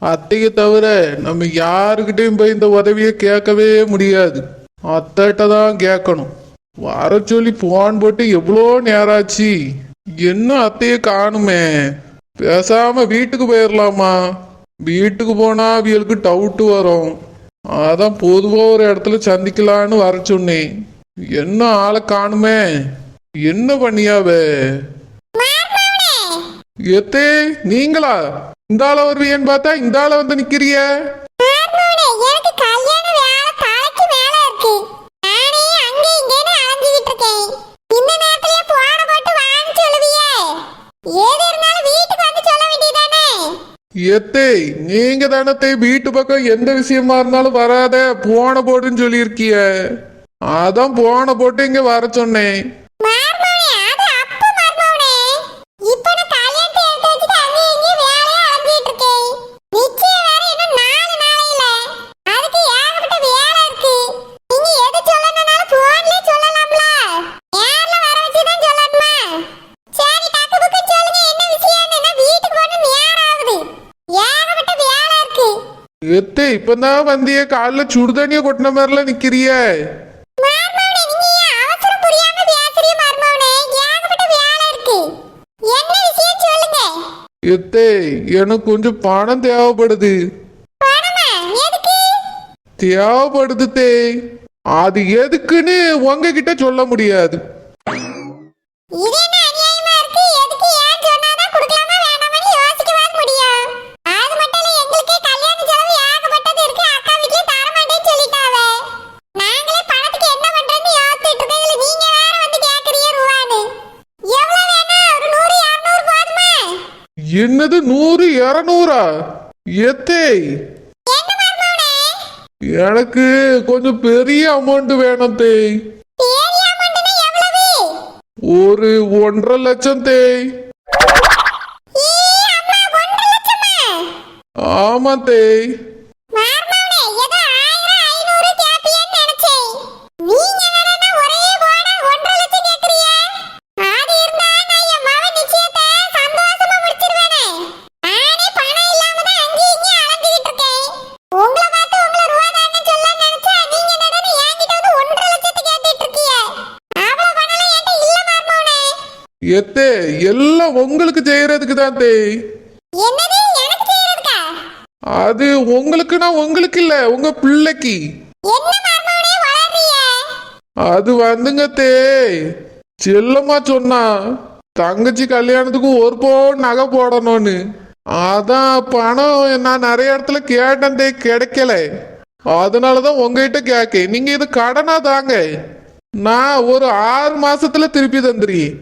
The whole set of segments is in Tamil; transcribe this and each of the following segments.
அத்தையை தவிர நம்ம யாருக்கிட்டையும் போய் இந்த உதவியை கேட்கவே முடியாது. அத்தைகிட்ட தான் கேட்கணும். வர சொல்லி போன் போட்டு எவ்வளோ நேரம் ஆச்சு, என்ன அத்தையை காணுமே. பேசாம வீட்டுக்கு போயிடலாமா? வீட்டுக்கு போனா அவியலுக்கு டவுட்டு வரும். அதான் பொதுவாக ஒரு இடத்துல சந்திக்கலான்னு வர சொன்னேன். என்ன ஆளை காணுமே, என்ன பண்ணியாவே? எத்தே நீங்களா? இந்த ஆள வருவியன்னு பார்த்தா இந்த ஆள வந்து நிக்கிறிய. எத்தே நீங்க தானே வீட்டு பக்கம் எந்த விஷயமா இருந்தாலும் வராத போன போட்டுன்னு சொல்லியிருக்கிய. அதான் போன போட்டு இங்க வர சொன்னேன். எத்தே இப்பதான் வந்திய, காலைல சுடுதண்ணிய கொட்டின மாதிரிலாம் நிக்கிறிய. எத்தே எனக்கு கொஞ்சம் பணம் தேவைப்படுது. தேவைப்படுது தே. அது எதுக்குன்னு உங்ககிட்ட சொல்ல முடியாது. என்னது 100 200? எத்தே எனக்கு கொஞ்சம் பெரிய அமௌண்ட் வேணும் தே. ஒரு 1.5 லட்சம் தே. ஆமா தே. எத்தே எல்லாம் உங்களுக்கு செய்யறதுக்கு தான் தே. அது உங்களுக்குன்னா உங்களுக்கு இல்ல, உங்க பிள்ளைக்கு. அது வந்துங்க தே, செல்லம்மா சொன்னா தங்கச்சி கல்யாணத்துக்கு ஒரு பவுன் நகை போடணும்னு. அதான் பணம் நான் நிறைய இடத்துல கேட்டேன் தே, கிடைக்கல. அதனாலதான் உங்ககிட்ட கேட்க. நீங்க இது கடனா தாங்க, நான் ஒரு 6 மாசத்துல திருப்பி தந்துறேன்.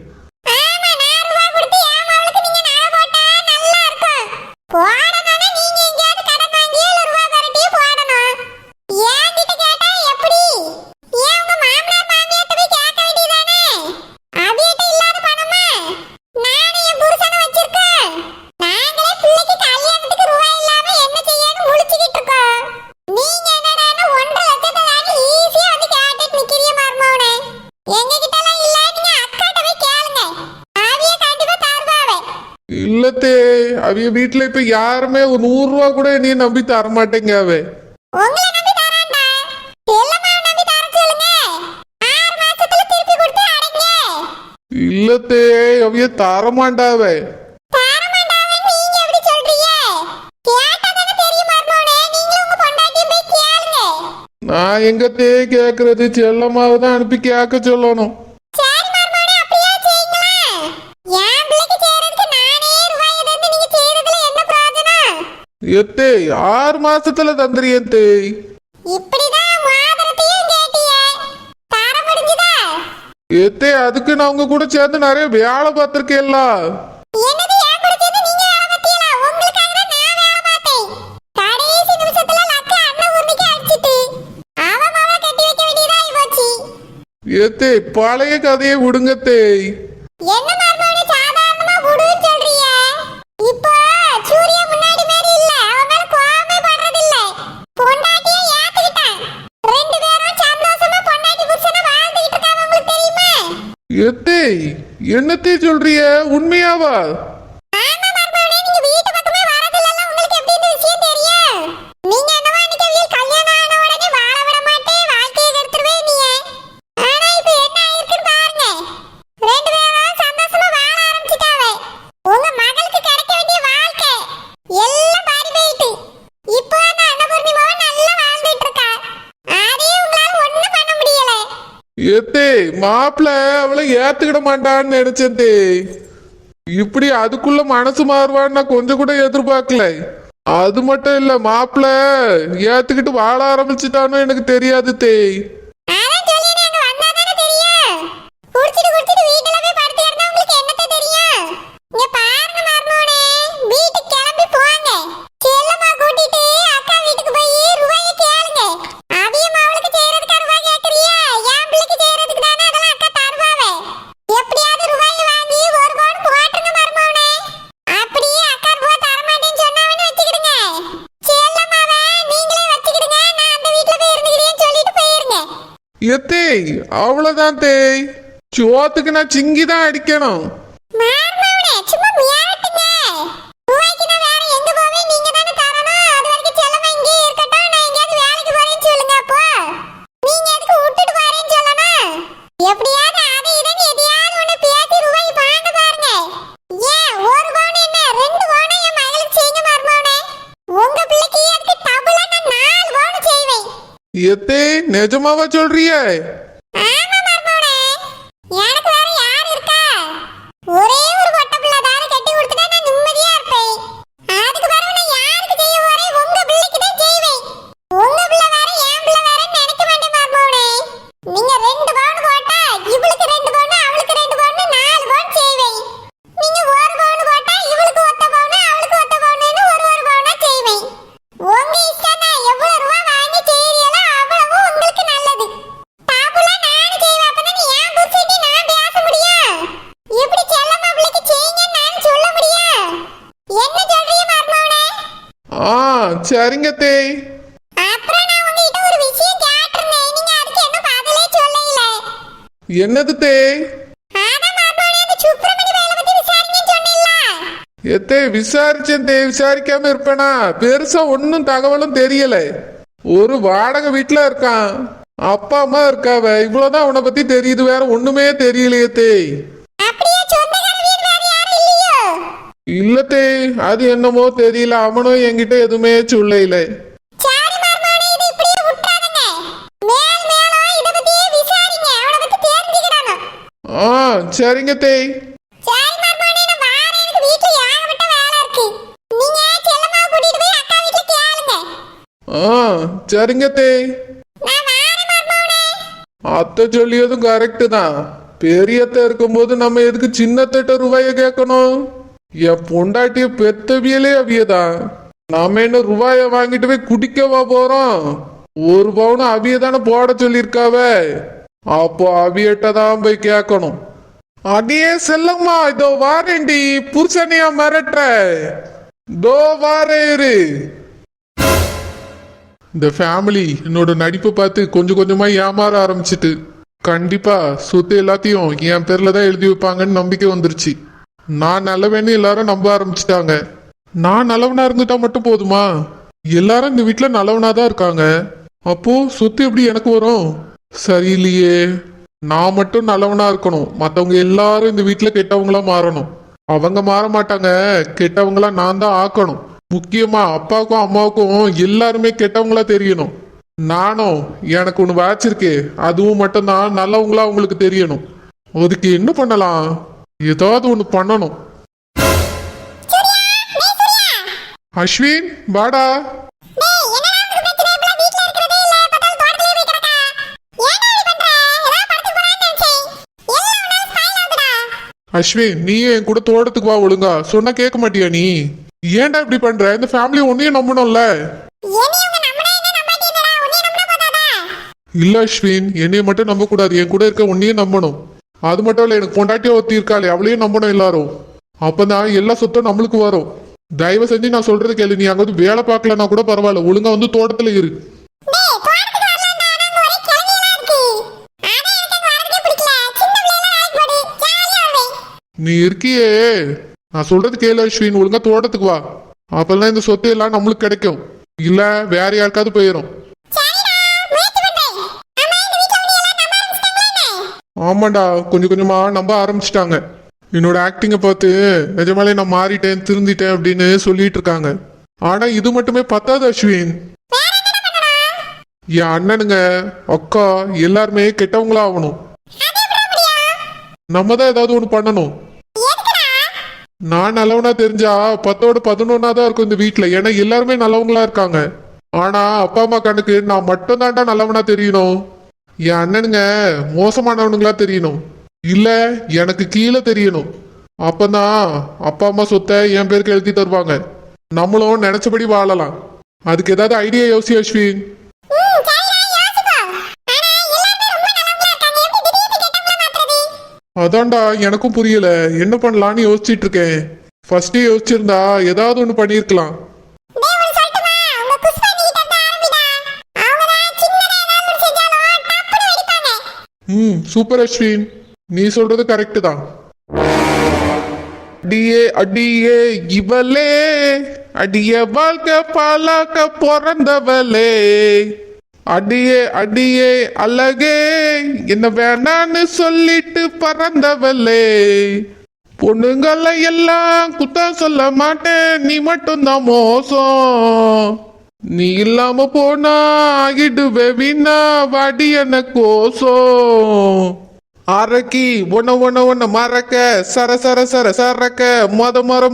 இல்லத்தே, அவிய வீட்டுல இப்ப யாருமே ஒரு 100 ரூபா கூட நீ நம்பி தர மாட்டேங்க. இல்லத்தே அவிய தரமாட்டாவே. நான் எங்கத்தே கேக்குறது, செல்லமாவதான் அனுப்பி கேட்க சொல்லணும். எத்தே 6 மாசத்துல தந்துறியன் தே. எத்தே அதுக்கு நான் உங்க கூட சேர்ந்து நிறைய வேலை பார்த்திருக்கேன்ல. எத்தே பழைய கதையை விடுங்க தே. எத்தே என்னத்தே சொல்றிய, உண்மையாவா? ஏத்தே மாப்பிள்ள அவளை ஏத்துக்கிட மாட்டான்னு நினைச்சேன் தே. இப்படி அதுக்குள்ள மனசு மாறுவான்னு நான் கொஞ்சம் கூட எதிர்பார்க்கல. அது மட்டும் இல்ல மாப்பிள்ள ஏத்துக்கிட்டு வாழ ஆரம்பிச்சுட்டானோ எனக்கு தெரியாது தே. எத்தே அவ்வளவுதான் தேய், சோத்துக்கு நான் சிங்கி தான் அடிக்கணும். எத்தே நிஜமாவா சொல்றிய? சரிங்க தேய். என்னது தேய்? எத்தே விசாரிச்சேன் தேய், விசாரிக்காம இருப்பேனா? பெருசா ஒன்னும் தகவலும் தெரியல. ஒரு வாடகை வீட்டுல இருக்கான், அப்பா அம்மா இருக்காவ, இவ்வளவுதான் அவனை பத்தி தெரியுது, வேற ஒண்ணுமே தெரியலையே தேய். இல்லத்தே அது என்னமோ தெரியல, அவனும் என்கிட்ட எதுவுமே சொல்லல. சரிங்க தேய். சரிங்க தேய். அத்தை சொல்லியதும் கரெக்டு தான். பெரியத்தை இருக்கும்போது நம்ம எதுக்கு சின்னத்திட்ட ரூபாய கேட்கணும்? என் பொண்டாட்டிய பெத்தவியலே அவியதான். நாம என்ன ரூபாய வாங்கிட்டு போய் குடிக்கவா போறோம்? ஒரு பவுன் அவியதானே போட சொல்லியிருக்காவ. அப்போ அவியட்ட தான் போய் கேட்கணும். அடியே செல்லம்மா, இதோ வாரேண்டி, புருஷனையா மிரட்டுற? இதோ வாரேரு. இந்த ஃபேமிலி என்னோட நடிப்பை பார்த்து கொஞ்சம் கொஞ்சமா ஏமாற ஆரம்பிச்சிட்டு, கண்டிப்பா சொத்து எல்லாத்தையும் என் பேர்ல தான் எழுதி வைப்பாங்கன்னு நம்பிக்கை வந்துருச்சு. நான் நல்லவன்னு எல்லாரும் நம்ப ஆரம்பிச்சிட்டாங்க. நான் நல்லவனா இருந்துட்டா மட்டும் போதுமா? எல்லாரும் இந்த வீட்டுல நல்லவனா தான் இருக்காங்க. அப்போ சொத்து எப்படி எனக்கு வரும்? சரியில்லையே. நான் மட்டும் நல்லவனா இருக்கணும், மற்றவங்க எல்லாரும் இந்த வீட்டுல கெட்டவங்களா மாறணும். அவங்க மாற மாட்டாங்க, கெட்டவங்களா நான் தான் ஆக்கணும். முக்கியமா அப்பாவுக்கும் அம்மாவுக்கும் எல்லாருமே கெட்டவங்களா தெரியணும். நானும் எனக்கு ஒண்ணு வாச்சிருக்கே, அதுவும் மட்டும்தான் நல்லவங்களா உங்களுக்கு தெரியணும். அதுக்கு என்ன பண்ணலாம்? ஏதாவது ஒண்ணு பண்ணணும். அஸ்வின் வாடா. அஸ்வின் நீயே என் கூட தோட்டத்துக்கு வா, ஒழுங்கா சொன்னா கேட்க மாட்டியா நீ? ஏன்டா இப்படி பண்ற? இந்த ஃபேமிலி ஒன்னையும் நம்பணும்ல. இல்ல அஸ்வின், என்னைய மட்டும் நம்ப கூடாது, என் கூட இருக்க உன்னையும் நம்பணும். அது மட்டும் இல்ல, எனக்கு பொண்டாட்டியா ஒருத்தி இருக்காளே, அவளையும் நம்பணும் எல்லாரும். அப்பதான் எல்லா சொத்தும் நம்மளுக்கு வரும். தயவு செஞ்சு நான் சொல்றது கேளு. நீ அங்க வந்து வேலை பார்க்கலன்னா கூட பரவாயில்ல, ஒழுங்கா வந்து தோட்டத்துல இரு. நீ இருக்கியே, நான் சொல்றது கேளு அஸ்வின், ஒழுங்கா தோட்டத்துக்கு வா. அப்பதான் இந்த சொத்து எல்லாம் நம்மளுக்கு கிடைக்கும், இல்ல வேற யாருக்காவது போயிடும். ஆமாண்டா, கொஞ்சம் கொஞ்சமா நம்ப ஆரம்பிச்சிட்டாங்க. என்னோட ஆக்டிங்கை பார்த்து நிஜமாலே நான் மாறிட்டேன், திருந்திட்டேன் அப்படின்னு சொல்லிட்டு இருக்காங்க. ஆனா இது மட்டுமே பத்தாது அஸ்வின். என் அண்ணனுங்க அக்கா எல்லாருமே கெட்டவங்களா ஆகணும். நம்ம தான் ஏதாவது ஒண்ணு பண்ணணும். நான் நல்லவனா தெரிஞ்சா 10ஓட 11 தான் இருக்கும் இந்த வீட்டுல. ஏன்னா எல்லாருமே நல்லவங்களா இருக்காங்க. ஆனா அப்பா அம்மா கண்ணுக்கு நான் மட்டும் தான்டா நல்லவனா தெரியணும். என் அண்ணனுங்க மோசமானவனுங்களா தெரியணும். இல்ல எனக்கு கீழே தெரியணும். அப்பதான் அப்பா அம்மா சொத்தை என் பேருக்கு எழுதி தருவாங்க. நம்மளும் நினைச்சபடி வாழலாம். அதுக்கு ஏதாவது ஐடியா யோசி அஸ்வின். அதான்டா எனக்கும் புரியல. என்ன பண்ணலான்னு யோசிச்சுட்டு இருக்கேன். ஃபர்ஸ்டே யோசிச்சிருந்தா ஏதாவது ஒண்ணு பண்ணிருக்கலாம். சூப்பர் அஸ்வின், நீ சொல்றது கரெக்ட் தான். அடியே அடியே இவளே, அடிய வாழ்க்கை பாலாக்க பிறந்தவளே, அடியே அடியே அழகே, என்ன வேணான்னு சொல்லிட்டு பறந்தவளே, பொண்ணுங்களை எல்லாம் குத்தம் சொல்ல மாட்டேன், நீ மட்டும்தான் மோசம், நீ இல்லாம போனா ஆகிடுவே வீணா, வாடி என்ன கோசம், அரக்கி ஒன்ன ஒன்ன ஒன்ன மறக்க, சர சர சர சரக்க,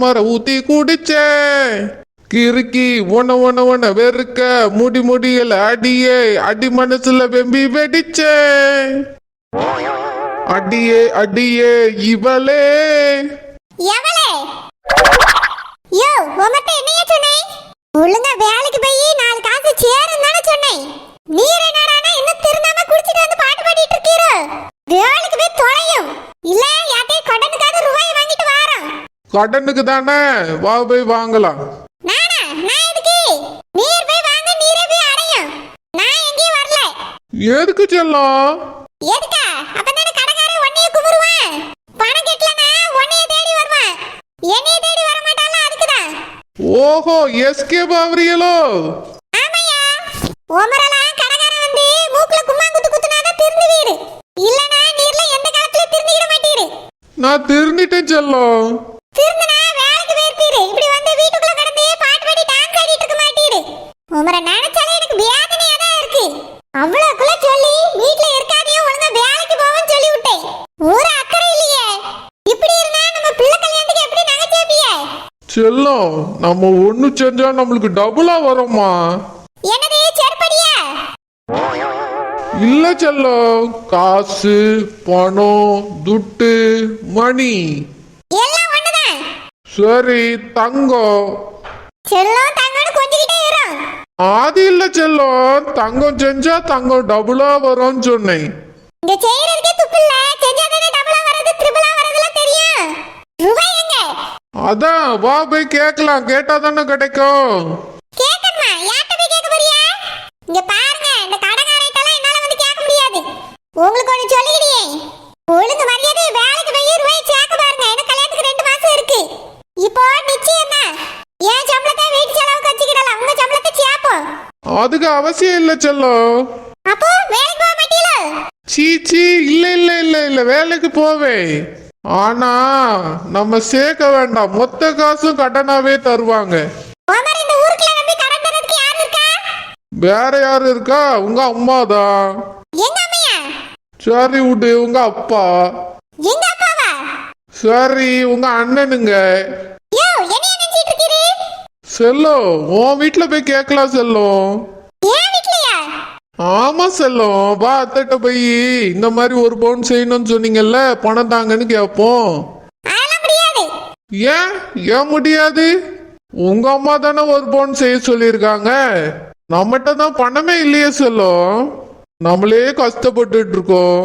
மர ஊத்தி குடிச்ச, கிறுக்கி ஒன்ன ஒன்ன ஒன்ன வெறுக்க, முடி முடியல அடியே, அடி மனசுல வெம்பி வெடிச்ச, அடியே அடியே இவளே. யோ உமட்ட என்னைய சொன்னேன்? ஒழுங்கா வேலைக்கு போய் 4 காசு சேருன்னு தானே சொன்னேன். நீர் என்னடானா இன்னும் திருந்தாம குடிச்சிட்டு வந்து பாட்டு பாடிட்டு இருக்கீரோ? வேலைக்கு போய் தொலையும். இல்ல யார்ட்டே கடனுக்காக ரூபாய் வாங்கிட்டு வாரோம். கடனுக்கு தானே, வா போய் வாங்கலாம். நானா நான் எதுக்கு? நீர் போய் வாங்க, நீரே போய் அடையும். நான் எங்கேயும் வரல. எதுக்கு செல்லம்? எதுக்கா? அப்பதானே கடைக்காரன் உன்னைய குமுறுவான். பணம் கேட்கலனா உன்னைய தேடி வருவான். என்னைய தேடி வர மாட்டான்ல, அதுக்குதான். ஓஹோ, எஸ்கேப் ஆவறியலோ? ஆமாயா, ஓமரலாம் கடைக்காரன் வந்து மூக்குல கும்மாங்குத்து குத்துனாதான் திருந்து வீடு. இல்லனா நீர்ல எந்த காலத்துல திருந்திட மாட்டீரு. நான் திருந்திட்டேன் செல்லம். திருந்தனா வேலைக்கு போயிருப்பீரு. இப்படி வந்து வீட்டுக்குள்ள கடந்து பாட்டு பாடி டான்ஸ் ஆடிட்டு இருக்க மாட்டீரு. உமர நினைச்சாலே எனக்கு வேதனையா தான் இருக்கு. அவ்வளவுக்குள்ள சொல்லி வீட்ல இருக்காதையும் ஒழுங்கா வேலைக்கு போவன்னு சொல்லி விட்டேன். ஒரு அக்கறை இல்லையே. இப்படி இருந்தா நம்ம பிள்ளை கல்யாணத்துக்கு எப்படி நகை சேர்ப்பியே? செல்லம், நம்ம ஒண்ணு செஞ்சா நம்மளுக்கு டபுளா வரும்மா. என்னது செருப்படியா? இல்ல செல்லம், காசு பணம் துட்டு மணி எல்லாம் ஒண்ணுதான். சரி தங்கம். செல்லம் தங்கன்னு கொஞ்சிக்கிட்டே இரும். அது இல்ல செல்லம், தங்கம் செஞ்சா தங்கம் டபுளா வரும்னு சொன்னேன். இந்த செய்யறதுக்கே துப்பு இல்ல. செஞ்சாதானே டபுளா வரது ட்ரிபிளா வரதுலாம் தெரியும். ரூபாய் எங்க? அதான் வா போய் கேட்கலாம். கேட்டா தானே கிடைக்கும். கேக்கணுமா? யார்ட்ட போய் கேட்க போறியா? இங்க பாருங்க, இந்த கடைக்காரட்டெல்லாம் என்னால வந்து கேட்க முடியாது. உங்களுக்கு ஒண்ணு சொல்லிக்கிடியே, ஒழுங்கு மரியாதை வேலைக்கு போய் ரூபாய் சேர்க்க பாருங்க. எனக்கு கல்யாணத்துக்கு 2 மாசம் இருக்கு. இப்போ நிச்சயம் தான். என் சம்பளத்தை வீட்டு செலவுக்கு வச்சுக்கிடலாம். உங்க சம்பளத்தை சேர்ப்போம். அதுக்கு அவசியம் இல்ல செல்லம். அப்போ வேலைக்கு போக மாட்டீங்களோ? சீச்சி, இல்ல இல்ல இல்ல இல்ல, வேலைக்கு போவேன். ஆனா நம்ம சேர்க்க வேண்டாம். மொத்த காசும் கடனாவே தருவாங்க. ஓமர், இந்த ஊருக்குள்ள நம்பி கடன் தரதுக்கு யார் இருக்கா? வேற யாரு இருக்கா? உங்க அம்மாதான். எங்க அம்மையா? சரி விடு, உங்க அப்பா. எங்க அப்பாவா? சரி உங்க அண்ணனுங்க. யோ, என்னைய நினைச்சிட்டு இருக்கீரு? செல்லம், உன் வீட்டுல போய் கேட்கலாம் செல்லம். ஏன் வீட்லயா? ஆமா செல்லம், வா அத்தைட்ட போய் இந்த மாதிரி 1 பவுன் செய்யணும்னு சொன்னீங்கல்ல, பணம் தாங்கன்னு கேட்போம். அதெல்லாம் முடியாது. ஏன் ஏன் முடியாது? உங்க அம்மா தானே 1 பவுன் செய்ய சொல்லியிருக்காங்க. நம்மகிட்ட தான் பணமே இல்லையே செல்லம். நம்மளே கஷ்டப்பட்டுட்டு இருக்கோம்.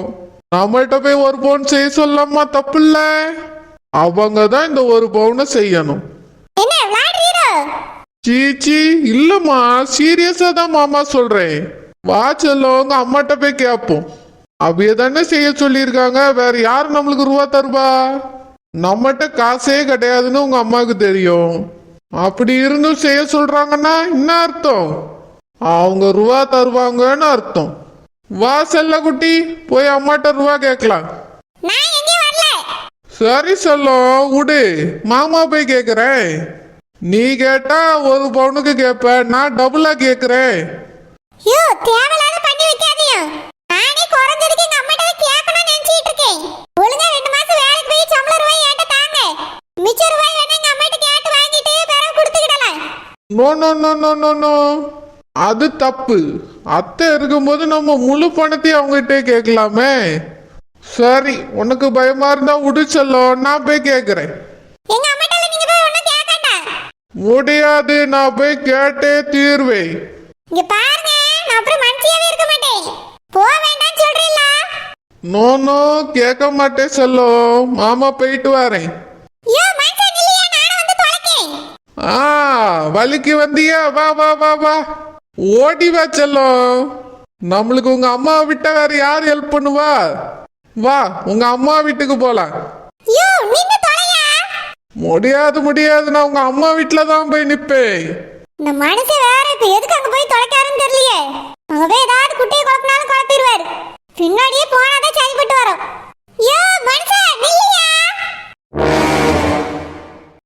நம்மகிட்ட போய் 1 பவுன் செய்ய சொல்லலாமா? தப்பு இல்ல. அவங்க தான் இந்த 1 பவுனை செய்யணும். என்ன விளையாடுறீரோ? சீச்சி இல்லம்மா, சீரியஸா தான் மாமா சொல்றேன். வா செல்லம், உங்க அம்மாட்ட போய் கேட்போம். அவைய தானே செய்ய சொல்லியிருக்காங்க. வேற யாரு நம்மளுக்கு ரூபா தருவா? நம்மகிட்ட காசே கிடையாதுன்னு உங்க அம்மாவுக்கு தெரியும். அப்படி இருந்தும் செய்ய சொல்றாங்கன்னா என்ன அர்த்தம்? அவங்க ரூபா தருவாங்கன்னு அர்த்தம். வா செல்ல குட்டி, போய் அம்மாட்ட ரூபா கேட்கலாம். நான் எங்கேயும் வரல. சரி செல்லம் விடு, மாமா போய் கேக்குறேன். நீ கேட்டா 1 பவுனுக்கு கேட்ப, நான் டபுளா கேக்குறேன். யோ தேவையில்லாத பண்ணி வைக்காதீங்க. நானே குறஞ்சதுக்கு எங்க அம்மாட்ட கேட்கணும்னு நினைச்சிட்டு இருக்கேன். ஒழுங்கா 2 மாசம் வேலைக்கு போய் சம்பள ரூபாய் என்கிட்ட தாங்க. மிச்ச ரூபாய் வேணா எங்க அம்மாட்ட கேட்டு வாங்கிட்டு பிறகு கொடுத்துக்கிடலாம். No no no no no no, அது தப்பு. அத்தை இருக்கும்போது நம்ம முழு பணத்தையும் அவங்ககிட்ட கேட்கலாமே. சரி, உனக்கு பயமா இருந்தா விடு செல்லம், நான் போய் கேட்கறேன். எங்க அம்மாட்ட நீங்க போய் ஒண்ணும் கேட்கண்டா. முடியாது, நான் போய் கேட்டே தீர்வேன். இங்க பாருங்க, நான் அப்புறம் மனுஷியாவே இருக்க மாட்டேன். போக வேண்டாம்னு சொல்றீங்களா? நோ நோ, கேட்க மாட்டேன் செல்லம். மாமா போயிட்டு வரேன். யோ மனுஷன் இல்லையா, நானும் வந்து தொலைக்கேன். வலிக்கு வந்தியா? வா வா வா வா, ஓடி வா செல்லம். நம்மளுக்கு உங்க அம்மா விட்ட வேற யார் ஹெல்ப் பண்ணுவா? வா, உங்க அம்மா வீட்டுக்கு போலாம். யோ நின்னு தொலையா. முடியாது முடியாது, நான் உங்க அம்மா வீட்டுல தான் போய் நிப்பேன். இந்த மனுஷன் வேற இப்ப எதுக்கு அங்க போய் தொலைக்காருன்னு தெரியலையே. அங்க போய் ஏதாவது குட்டையை குழப்பினாலும் குழப்பிடுவாரு. பின்னாடியே போனாதான் சரிப்பட்டு வரும். யோ மனுஷன்